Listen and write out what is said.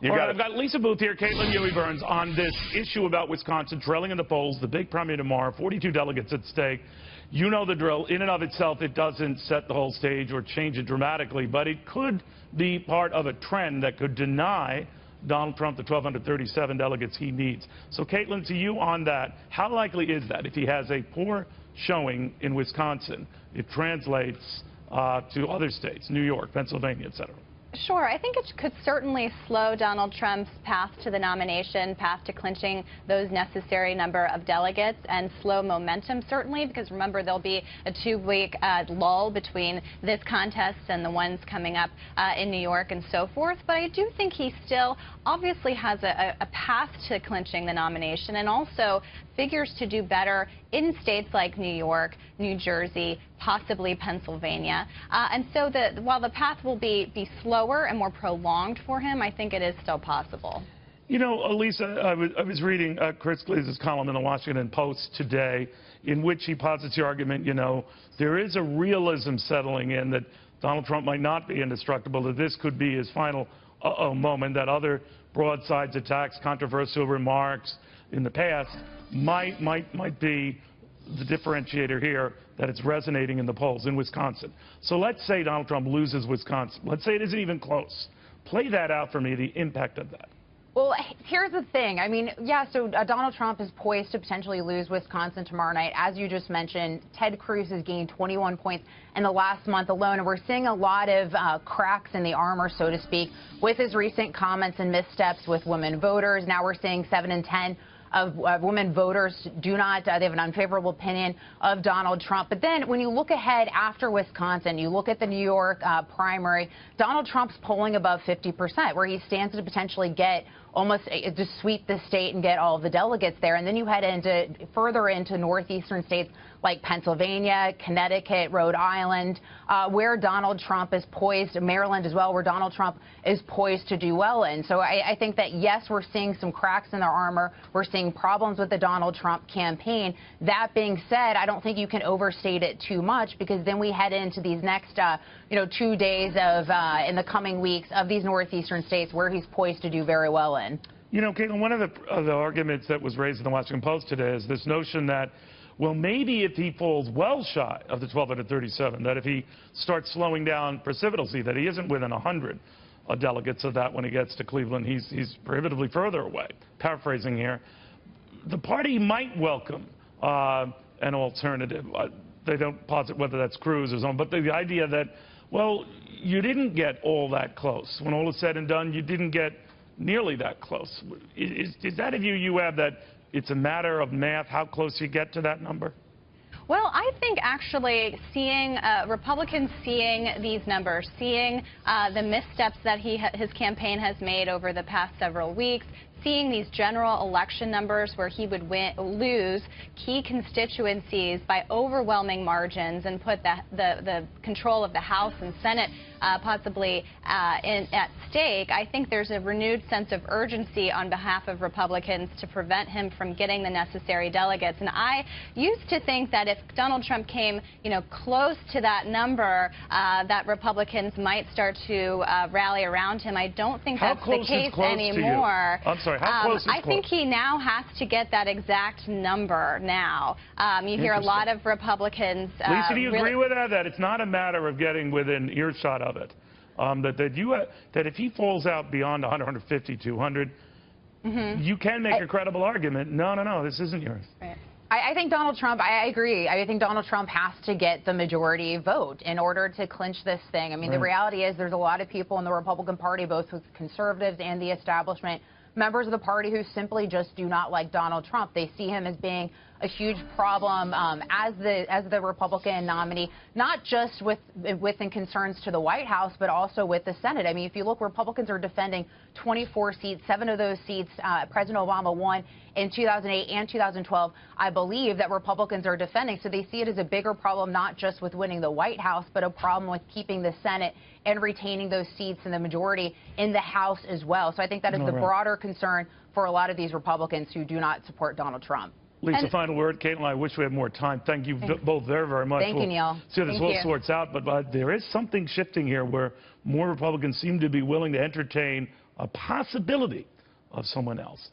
All right, I've got Lisa Boothe here, Caitlin Huey-Burns on this issue about Wisconsin trailing in the polls, the big primary tomorrow, 42 delegates at stake. You know the drill. In and of itself, it doesn't set the whole stage or change it dramatically, but it could be part of a trend that could deny Donald Trump the 1,237 delegates he needs. So, Caitlin, to you on that, how likely is that if he has a poor showing in Wisconsin, it translates to other states, New York, Pennsylvania, et cetera? Sure. I think it could certainly slow Donald Trump's path to the nomination, path to clinching those necessary number of delegates, and slow momentum, certainly, because remember, there'll be a 2-week lull between this contest and the ones coming up in New York and so forth. But I do think he still obviously has a path to clinching the nomination, and also figures to do better in states like New York, New Jersey, possibly Pennsylvania. And so while the path will be slower and more prolonged for him, I think it is still possible. You know, Lisa, I was reading Chris Cleese's column in the Washington Post today, in which he posits the argument, you know, there is a realism settling in that Donald Trump might not be indestructible, that this could be his final moment, that other broadsides, attacks, controversial remarks in the past might be the differentiator here, that it's resonating in the polls in Wisconsin. So let's say Donald Trump loses Wisconsin. Let's say it isn't even close. Play that out for me, the impact of that. Well, here's the thing. I mean, yeah, so Donald Trump is poised to potentially lose Wisconsin tomorrow night. As you just mentioned, Ted Cruz has gained 21 points in the last month alone, and we're seeing a lot of cracks in the armor, so to speak, with his recent comments and missteps with women voters. Now we're seeing 7 in 10 of women voters do not, they have an unfavorable opinion of Donald Trump. But then when you look ahead after Wisconsin, you look at the New York primary, Donald Trump's polling above 50%, where he stands to potentially get almost to sweep the state and get all of the delegates there. And then you head further into northeastern states like Pennsylvania, Connecticut, Rhode Island, where Donald Trump is poised, Maryland as well, where Donald Trump is poised to do well in. So I think that, yes, we're seeing some cracks in their armor. We're seeing problems with the Donald Trump campaign. That being said, I don't think you can overstate it too much, because then we head into these next 2 days of in the coming weeks of these northeastern states where he's poised to do very well in. You know, Caitlin, one of the arguments that was raised in the Washington Post today is this notion that, well, maybe if he falls well shy of the 1,237, that if he starts slowing down precipitously, that he isn't within 100 delegates of that when he gets to Cleveland. He's prohibitively further away. Paraphrasing here, the party might welcome an alternative. They don't posit whether that's Cruz or something, but the idea that, well, you didn't get all that close. When all is said and done, you didn't get nearly that close. Is that a view you have, that it's a matter of math, how close you get to that number? Well, I think actually seeing Republicans seeing these numbers, seeing the missteps that his campaign has made over the past several weeks, seeing these general election numbers where he would lose key constituencies by overwhelming margins and put the control of the House and Senate possibly at stake, I think there's a renewed sense of urgency on behalf of Republicans to prevent him from getting the necessary delegates. And I used to think that if Donald Trump came, close to that number, that Republicans might start to rally around him. I don't think that's the case anymore. I'm sorry, how close is close? I think he now has to get that exact number now. You hear a lot of Republicans. Lisa, do you agree with that? That it's not a matter of getting within earshot of it. That if he falls out beyond 150, 200, you can make a credible argument. No, this isn't yours. Right. I think Donald Trump, I agree. I think Donald Trump has to get the majority vote in order to clinch this thing. I mean, the reality is there's a lot of people in the Republican Party, both with conservatives and the establishment, members of the party who simply just do not like Donald Trump. They see him as being a huge problem as the Republican nominee, not just within concerns to the White House, but also with the Senate. I mean, if you look, Republicans are defending 24 seats. 7 of those seats President Obama won in 2008 and 2012, I believe, that Republicans are defending. So they see it as a bigger problem, not just with winning the White House, but a problem with keeping the Senate and retaining those seats in the majority in the House as well. So I think that is the broader concern for a lot of these Republicans who do not support Donald Trump. Lisa, final word. Caitlin, I wish we had more time. Thank you both very, very much. Thank you, Neil. See how this all sorts out. But there is something shifting here where more Republicans seem to be willing to entertain a possibility of someone else.